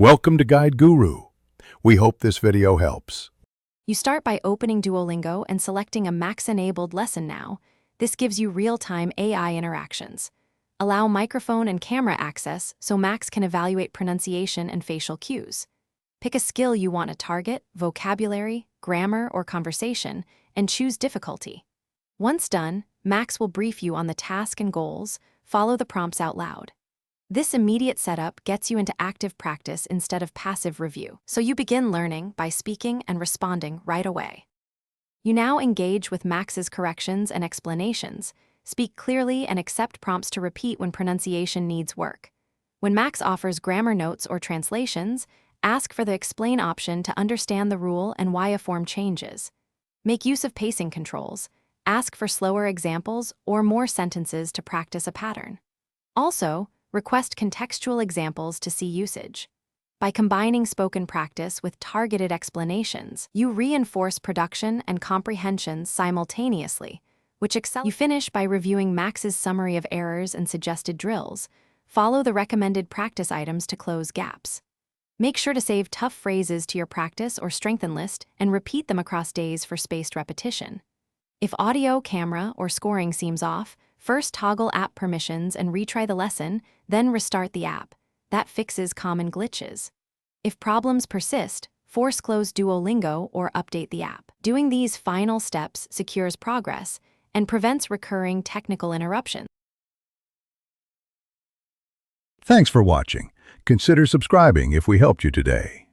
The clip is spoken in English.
Welcome to Guide Guru. We hope this video helps. You start by opening Duolingo and selecting a Max-enabled lesson now. This gives you real-time AI interactions. Allow microphone and camera access so Max can evaluate pronunciation and facial cues. Pick a skill you want to target, vocabulary, grammar, or conversation, and choose difficulty. Once done, Max will brief you on the task and goals. Follow the prompts out loud. This immediate setup gets you into active practice instead of passive review, so you begin learning by speaking and responding right away. You now engage with Max's corrections and explanations, speak clearly and accept prompts to repeat when pronunciation needs work. When Max offers grammar notes or translations, ask for the explain option to understand the rule and why a form changes. Make use of pacing controls. Ask for slower examples or more sentences to practice a pattern. Also, request contextual examples to see usage. By combining spoken practice with targeted explanations, you reinforce production and comprehension simultaneously, which You finish by reviewing Max's summary of errors and suggested drills. Follow the recommended practice items to close gaps. Make sure to save tough phrases to your practice or strengthen list and repeat them across days for spaced repetition. If audio, camera, or scoring seems off, first toggle app permissions and retry the lesson, then restart the app. That fixes common glitches. If problems persist, force close Duolingo or update the app. Doing these final steps secures progress and prevents recurring technical interruptions. Thanks for watching. Consider subscribing if we helped you today.